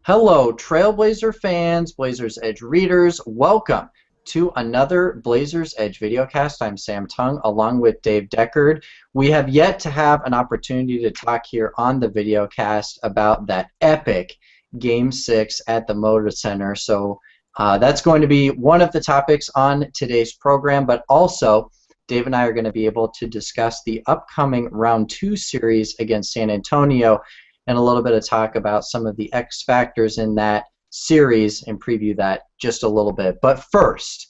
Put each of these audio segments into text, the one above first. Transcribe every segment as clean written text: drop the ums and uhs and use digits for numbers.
Hello, Trailblazer fans, Blazers Edge readers. Welcome to another Blazers Edge videocast. I'm Sam Tung along with Dave Deckard. We have yet to have an opportunity to talk here on the videocast about that epic Game 6 at the Moda Center. So that's going to be one of the topics on today's program, but also Dave and I are going to be able to discuss the upcoming Round 2 series against San Antonio and a little bit of talk about some of the X factors in that series and preview that just a little bit. But first,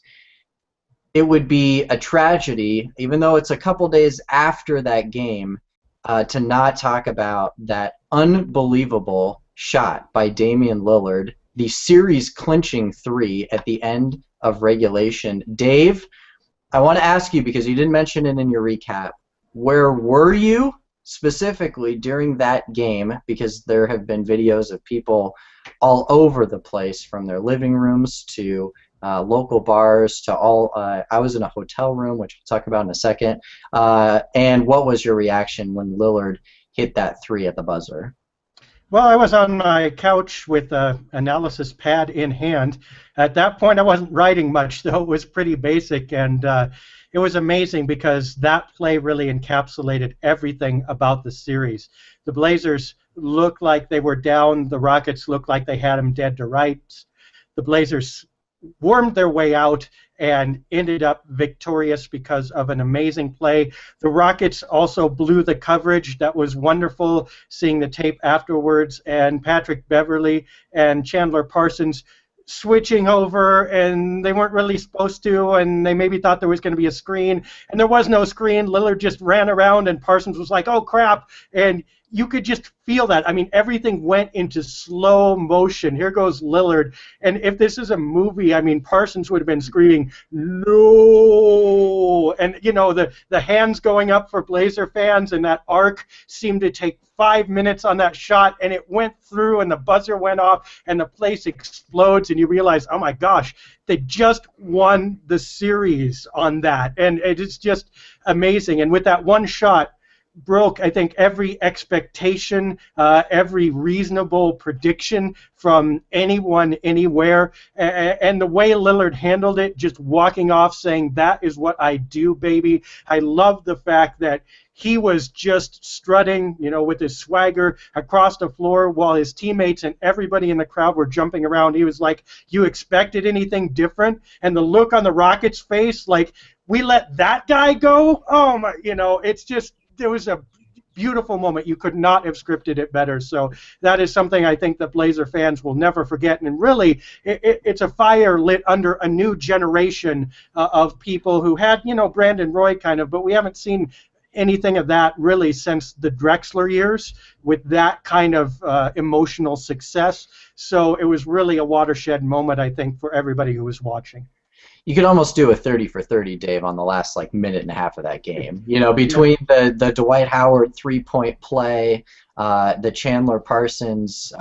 it would be a tragedy, even though it's a couple days after that game, to not talk about that unbelievable shot by Damian Lillard, the series clinching three at the end of regulation. Dave, I want to ask you, because you didn't mention it in your recap, where were you specifically during that game? Because there have been videos of people all over the place, from their living rooms to local bars to all. I was in a hotel room, which we'll talk about in a second. And what was your reaction when Lillard hit that three at the buzzer? Well, I was on my couch with an analysis pad in hand. At that point, I wasn't writing much, though. It was pretty basic, and it was amazing because that play really encapsulated everything about the series. The Blazers looked like they were down. The Rockets looked like they had them dead to rights. The Blazers wormed their way out and ended up victorious because of an amazing play. The Rockets also blew the coverage. That was wonderful, seeing the tape afterwards, and Patrick Beverley and Chandler Parsons switching over, and they weren't really supposed to, and they maybe thought there was going to be a screen, and there was no screen. Lillard just ran around, and Parsons was like, oh, crap, and you could just feel that. I mean, everything went into slow motion. Here goes Lillard. And if this is a movie, I mean, Parsons would have been screaming, no! And, you know, the hands going up for Blazer fans, and that arc seemed to take 5 minutes on that shot, and it went through, and the buzzer went off, and the place explodes, and you realize, oh, my gosh, they just won the series on that. And it's just amazing. And with that one shot, broke, I think, every expectation, every reasonable prediction from anyone, anywhere. And the way Lillard handled it, just walking off saying, that is what I do, baby. I love the fact that he was just strutting, you know, with his swagger across the floor while his teammates and everybody in the crowd were jumping around. He was like, you expected anything different? And the look on the Rockets' face, like, we let that guy go? Oh, my, you know, it's just, it was a beautiful moment. You could not have scripted it better. So that is something I think that Blazer fans will never forget. And really, it's a fire lit under a new generation of people who had, you know, Brandon Roy kind of, but we haven't seen anything of that really since the Drexler years with that kind of emotional success. So it was really a watershed moment, I think, for everybody who was watching. You could almost do a 30 for 30, Dave, on the last minute and a half of that game. You know, between the Dwight Howard three-point play, the Chandler Parsons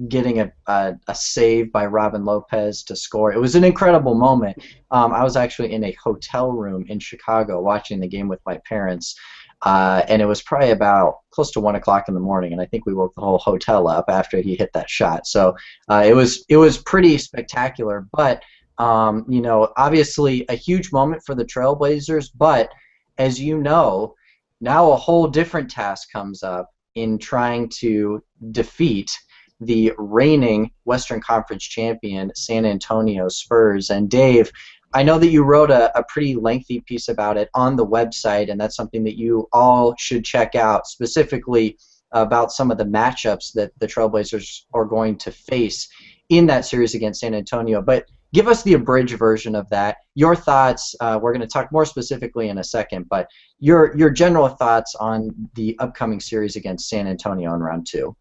getting a save by Robin Lopez to score. It was an incredible moment. I was actually in a hotel room in Chicago watching the game with my parents, and it was probably about close to 1 o'clock in the morning, and I think we woke the whole hotel up after he hit that shot. So it was pretty spectacular, but you know, obviously a huge moment for the Trailblazers, but as you know, now a whole different task comes up in trying to defeat the reigning Western Conference champion San Antonio Spurs. And Dave, I know that you wrote a pretty lengthy piece about it on the website, and that's something that you all should check out, specifically about some of the matchups that the Trailblazers are going to face in that series against San Antonio. But give us the abridged version of that. Your thoughts. We're going to talk more specifically in a second, but your general thoughts on the upcoming series against San Antonio in Round 2.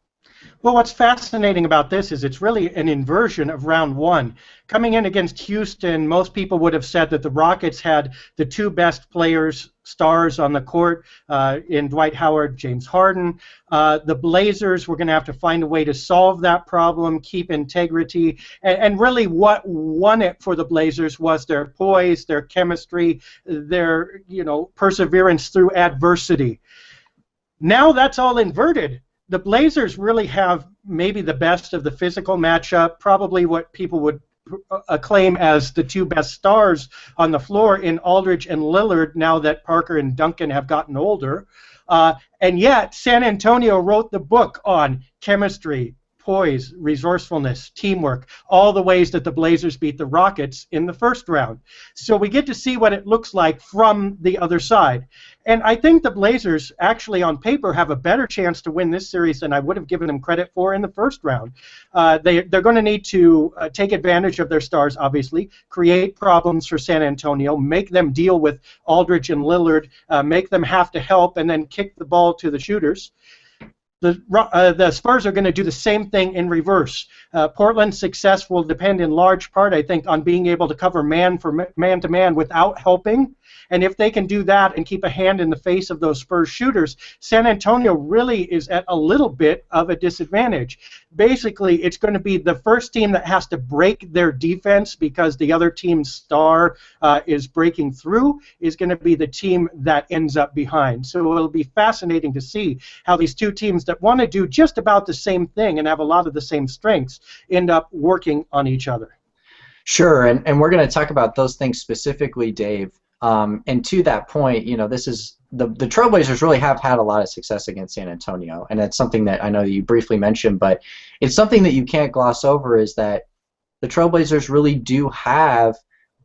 Well, what's fascinating about this is it's really an inversion of Round 1. Coming in against Houston, most people would have said that the Rockets had the two best players, stars on the court in Dwight Howard, James Harden. The Blazers were going to have to find a way to solve that problem, keep integrity, and really what won it for the Blazers was their poise, their chemistry, their perseverance through adversity. Now that's all inverted. The Blazers really have maybe the best of the physical matchup, probably what people would acclaim as the two best stars on the floor in Aldridge and Lillard now that Parker and Duncan have gotten older. And yet, San Antonio wrote the book on chemistry, poise, resourcefulness, teamwork, all the ways that the Blazers beat the Rockets in the first round. So we get to see what it looks like from the other side. And I think the Blazers actually on paper have a better chance to win this series than I would have given them credit for in the first round. They're going to need to take advantage of their stars, obviously, create problems for San Antonio, make them deal with Aldridge and Lillard, make them have to help, and then kick the ball to the shooters. The Spurs are going to do the same thing in reverse. Portland's success will depend in large part, I think, on being able to cover man-to-man without helping. And if they can do that and keep a hand in the face of those Spurs shooters, San Antonio really is at a little bit of a disadvantage. Basically, it's going to be the first team that has to break their defense because the other team's star is breaking through is going to be the team that ends up behind. So it'll be fascinating to see how these two teams that want to do just about the same thing and have a lot of the same strengths end up working on each other. Sure, and we're going to talk about those things specifically, Dave. And to that point, you know, this is the Trailblazers really have had a lot of success against San Antonio, and that's something that I know that you briefly mentioned, but it's something that you can't gloss over is that the Trailblazers really do have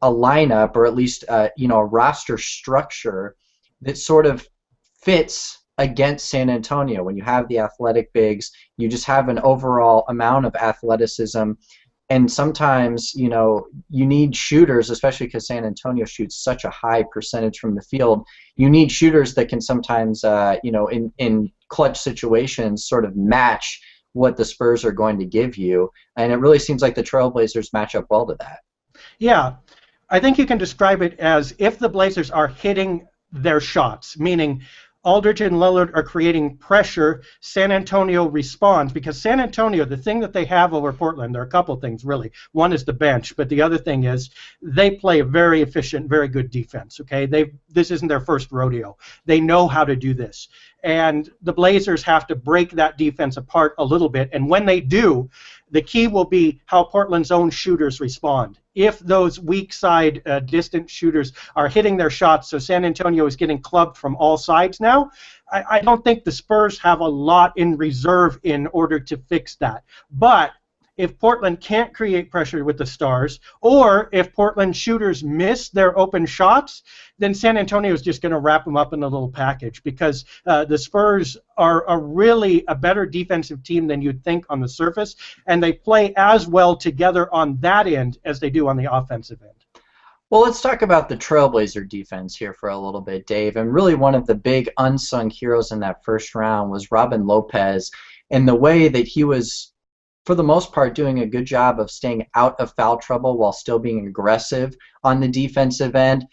a lineup, or at least you know, a roster structure that sort of fits against San Antonio. When you have the athletic bigs, you just have an overall amount of athleticism. And sometimes, you know, you need shooters, especially because San Antonio shoots such a high percentage from the field. You need shooters that can sometimes, you know, in clutch situations sort of match what the Spurs are going to give you. And it really seems like the Trailblazers match up well to that. Yeah. I think you can describe it as if the Blazers are hitting their shots, meaning Aldridge and Lillard are creating pressure, San Antonio responds, because San Antonio, the thing that they have over Portland, there are a couple things really. One is the bench, but the other thing is they play a very efficient, very good defense. Okay, this isn't their first rodeo. They know how to do this. And the Blazers have to break that defense apart a little bit, and when they do, the key will be how Portland's own shooters respond. If those weak side distant shooters are hitting their shots, so San Antonio is getting clubbed from all sides now, I don't think the Spurs have a lot in reserve in order to fix that. But if Portland can't create pressure with the stars, or if Portland shooters miss their open shots, then San Antonio is just going to wrap them up in a little package, because the Spurs are really a better defensive team than you'd think on the surface, and they play as well together on that end as they do on the offensive end. Well, let's talk about the Trailblazer defense here for a little bit, Dave. And really one of the big unsung heroes in that first round was Robin Lopez, and the way that he was, for the most part, doing a good job of staying out of foul trouble while still being aggressive on the defensive end.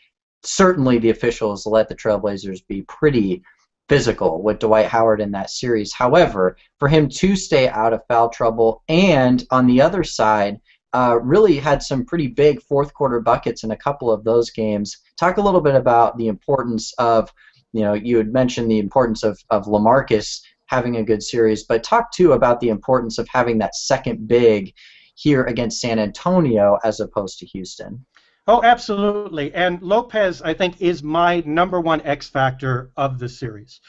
Certainly the officials let the Trailblazers be pretty physical with Dwight Howard in that series. However, for him to stay out of foul trouble and on the other side really had some pretty big fourth quarter buckets in a couple of those games. Talk a little bit about the importance of, you know, you had mentioned the importance of LaMarcus having a good series, but talk too about the importance of having that second big here against San Antonio as opposed to Houston. Oh, absolutely. And Lopez, I think, is my number one X factor of the series.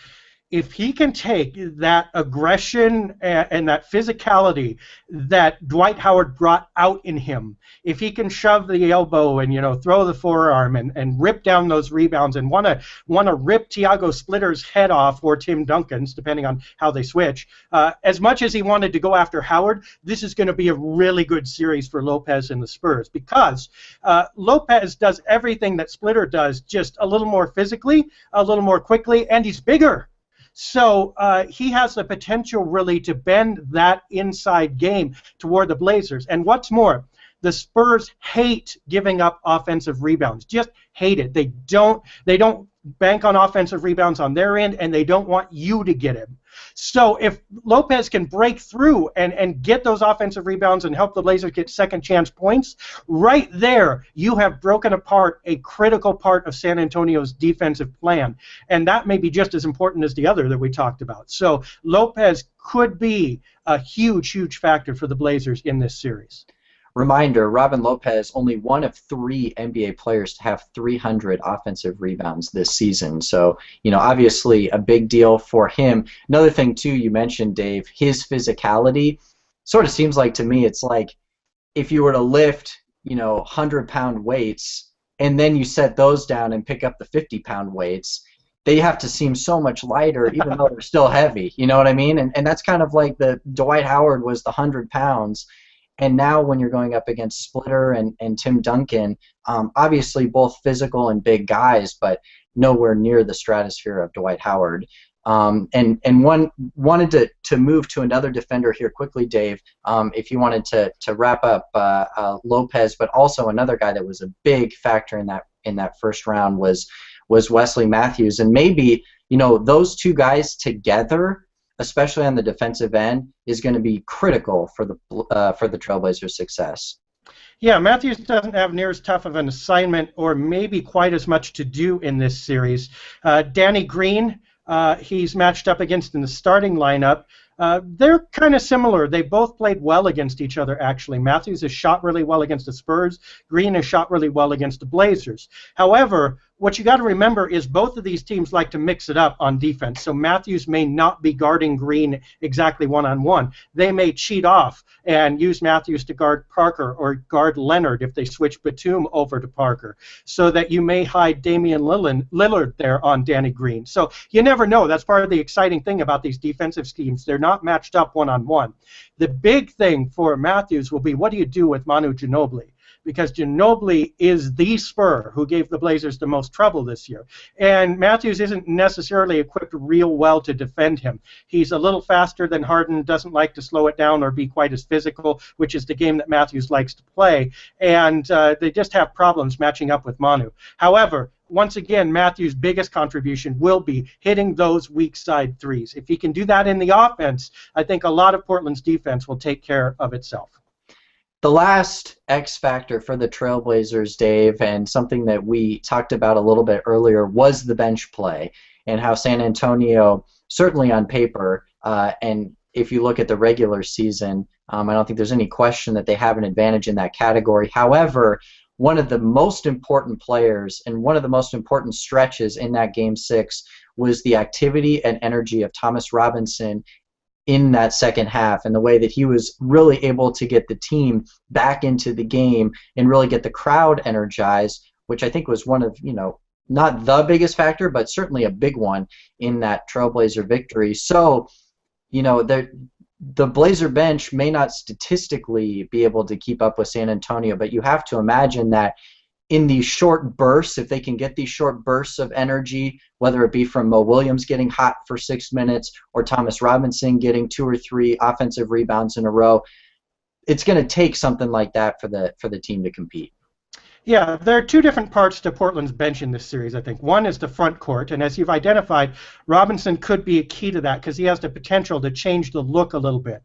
If he can take that aggression and that physicality that Dwight Howard brought out in him, if he can shove the elbow and, you know, throw the forearm and rip down those rebounds and want to rip Tiago Splitter's head off, or Tim Duncan's, depending on how they switch, as much as he wanted to go after Howard, this is going to be a really good series for Lopez and the Spurs, because Lopez does everything that Splitter does, just a little more physically, a little more quickly, and he's bigger. So he has the potential really to bend that inside game toward the Blazers. And what's more, the Spurs hate giving up offensive rebounds. Just hate it. They don't bank on offensive rebounds on their end, and they don't want you to get him. So if Lopez can break through and get those offensive rebounds and help the Blazers get second chance points, right there you have broken apart a critical part of San Antonio's defensive plan. And that may be just as important as the other that we talked about. So Lopez could be a huge, huge factor for the Blazers in this series. Reminder, Robin Lopez, only one of 3 NBA players to have 300 offensive rebounds this season. So, obviously a big deal for him. Another thing, too, you mentioned, Dave, his physicality sort of seems like to me it's like if you were to lift, 100-pound weights and then you set those down and pick up the 50-pound weights, they have to seem so much lighter even though they're still heavy. You know what I mean? And that's kind of like the Dwight Howard was the 100 pounds. And now when you're going up against Splitter and Tim Duncan, obviously both physical and big guys, but nowhere near the stratosphere of Dwight Howard. And one wanted to move to another defender here quickly, Dave, if you wanted to wrap up Lopez, but also another guy that was a big factor in that first round was Wesley Matthews. And maybe, those two guys together, especially on the defensive end, is going to be critical for the Trailblazers' success. Yeah, Matthews doesn't have near as tough of an assignment or maybe quite as much to do in this series. Danny Green, he's matched up against in the starting lineup. They're kind of similar. They both played well against each other, actually. Matthews has shot really well against the Spurs. Green has shot really well against the Blazers. However, what you got to remember is both of these teams like to mix it up on defense. So Matthews may not be guarding Green exactly one-on-one. They may cheat off and use Matthews to guard Parker or guard Leonard if they switch Batum over to Parker, so that you may hide Damian Lillard there on Danny Green. So you never know. That's part of the exciting thing about these defensive schemes. They're not matched up one-on-one. The big thing for Matthews will be, what do you do with Manu Ginobili? Because Ginobili is the Spur who gave the Blazers the most trouble this year. And Matthews isn't necessarily equipped real well to defend him. He's a little faster than Harden, doesn't like to slow it down or be quite as physical, which is the game that Matthews likes to play. And they just have problems matching up with Manu. However, once again, Matthews' biggest contribution will be hitting those weak side threes. If he can do that in the offense, I think a lot of Portland's defense will take care of itself. The last X factor for the Trailblazers, Dave, and something that we talked about a little bit earlier, was the bench play and how San Antonio, certainly on paper, and if you look at the regular season, I don't think there's any question that they have an advantage in that category. However, one of the most important players and one of the most important stretches in that Game 6 was the activity and energy of Thomas Robinson in that second half, and the way that he was really able to get the team back into the game and really get the crowd energized, which I think was one of, not the biggest factor, but certainly a big one in that Trailblazer victory. So, the Blazer bench may not statistically be able to keep up with San Antonio, but you have to imagine that in these short bursts, if they can get these short bursts of energy, whether it be from Mo Williams getting hot for 6 minutes or Thomas Robinson getting 2 or 3 offensive rebounds in a row, it's going to take something like that for the team to compete. Yeah, there are 2 different parts to Portland's bench in this series, I think. One is the front court, and as you've identified, Robinson could be a key to that because he has the potential to change the look a little bit.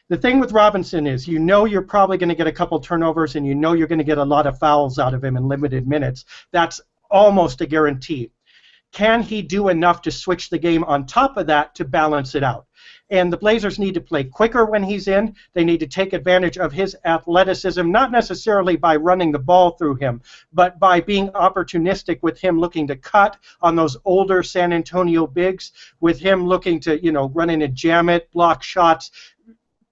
The thing with Robinson is, you're probably going to get a couple turnovers, and you're going to get a lot of fouls out of him in limited minutes. That's almost a guarantee. Can he do enough to switch the game on top of that to balance it out? And the Blazers need to play quicker when he's in. They need to take advantage of his athleticism, not necessarily by running the ball through him, but by being opportunistic with him looking to cut on those older San Antonio bigs, with him looking to, run in and jam it, block shots.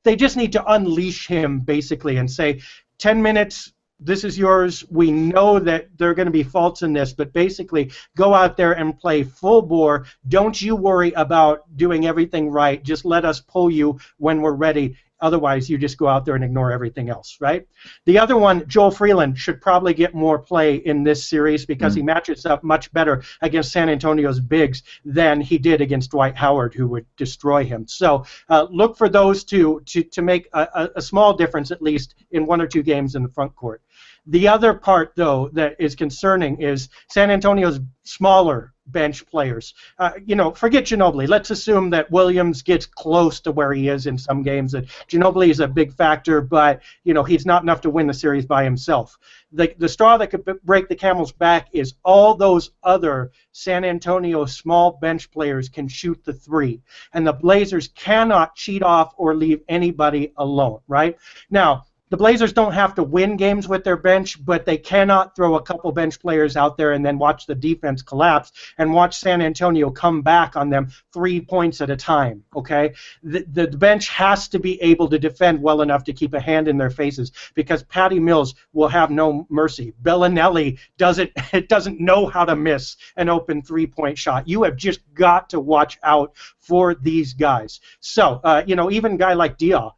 They just need to unleash him, basically, and say, 10 minutes, this is yours. We know that there are going to be faults in this, but basically go out there and play full bore. Don't you worry about doing everything right. Just let us pull you when we're ready. Otherwise, you just go out there and ignore everything else, right? The other one, Joel Freeland, should probably get more play in this series because he matches up much better against San Antonio's bigs than he did against Dwight Howard, who would destroy him. So look for those two to make a small difference, at least, in 1 or 2 games in the front court. The other part, though, that is concerning is San Antonio's smaller bench players. Forget Ginobili. Let's assume that Williams gets close to where he is in some games. That Ginobili is a big factor, but he's not enough to win the series by himself. The straw that could break the camel's back is all those other San Antonio small bench players can shoot the three, and the Blazers cannot cheat off or leave anybody alone. Right now, the Blazers don't have to win games with their bench, but they cannot throw a couple bench players out there and then watch the defense collapse and watch San Antonio come back on them 3 points at a time, okay? The bench has to be able to defend well enough to keep a hand in their faces, because Patty Mills will have no mercy. Bellinelli doesn't know how to miss an open three-point shot. You have just got to watch out for these guys. So, even a guy like Diaw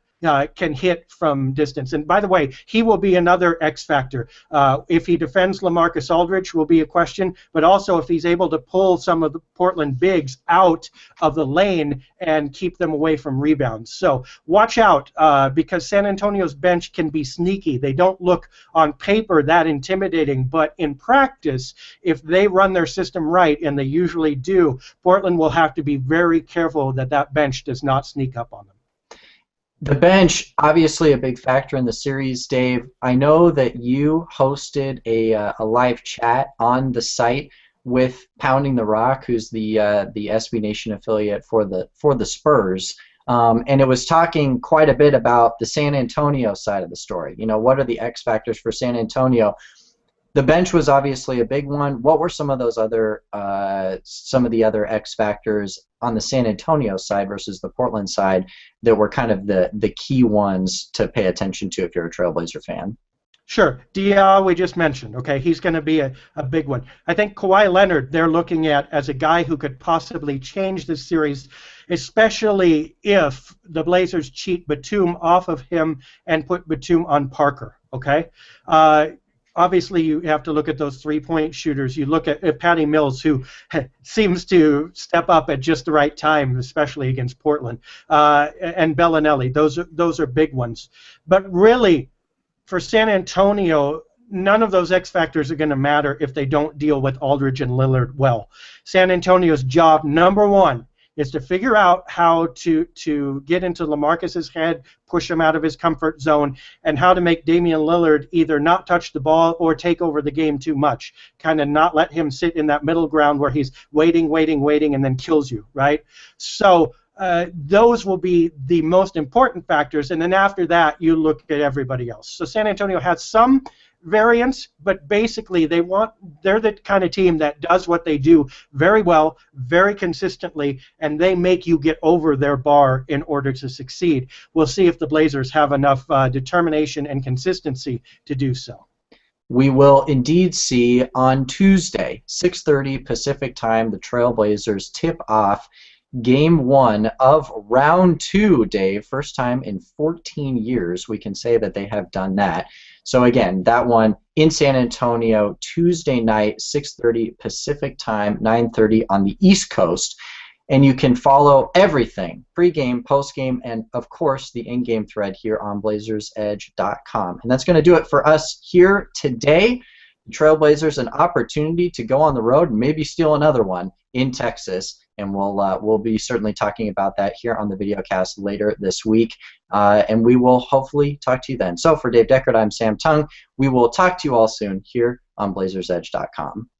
can hit from distance. And by the way, he will be another X factor. If he defends LaMarcus Aldridge will be a question, but also if he's able to pull some of the Portland bigs out of the lane and keep them away from rebounds. So watch out, because San Antonio's bench can be sneaky. They don't look on paper that intimidating, but in practice, if they run their system right, and they usually do, Portland will have to be very careful that that bench does not sneak up on them. The bench, obviously a big factor in the series, Dave. I know that you hosted a live chat on the site with Pounding the Rock, who's the SB Nation affiliate for the Spurs, and it was talking quite a bit about the San Antonio side of the story. What are the X factors for San Antonio? The bench was obviously a big one. What were some of those other, some of the other X factors on the San Antonio side versus the Portland side that were kind of the key ones to pay attention to if you're a Trailblazer fan? Sure. Diaw, we just mentioned. Okay, he's going to be a big one. I think Kawhi Leonard they're looking at as a guy who could possibly change this series, especially if the Blazers cheat Batum off of him and put Batum on Parker. Okay. Obviously, you have to look at those three-point shooters. You look at Patty Mills, who seems to step up at just the right time, especially against Portland, and Bellinelli. Those are big ones. But really, for San Antonio, none of those X factors are going to matter if they don't deal with Aldridge and Lillard well. San Antonio's job, number one, is to figure out how to get into LaMarcus's head, push him out of his comfort zone, and how to make Damian Lillard either not touch the ball or take over the game too much, kind of not let him sit in that middle ground where he's waiting, and then kills you, right? So those will be the most important factors, and then after that, you look at everybody else. So San Antonio has some variance, but basically they're the kind of team that does what they do very well, very consistently, and they make you get over their bar in order to succeed. We'll see if the Blazers have enough determination and consistency to do so. We will indeed see on Tuesday, 6:30 Pacific time, the Trailblazers tip off Game 1 of Round 2, Dave. First time in 14 years we can say that they have done that. So again, that one in San Antonio, Tuesday night, 6:30 Pacific time, 9:30 on the East Coast. And you can follow everything, pregame, postgame, and of course the in-game thread here on BlazersEdge.com. And that's going to do it for us here today. Trailblazers an opportunity to go on the road and maybe steal another one in Texas. And we'll be certainly talking about that here on the Videocast later this week. And we will hopefully talk to you then. So for Dave Deckard, I'm Sam Tung. We will talk to you all soon here on BlazersEdge.com.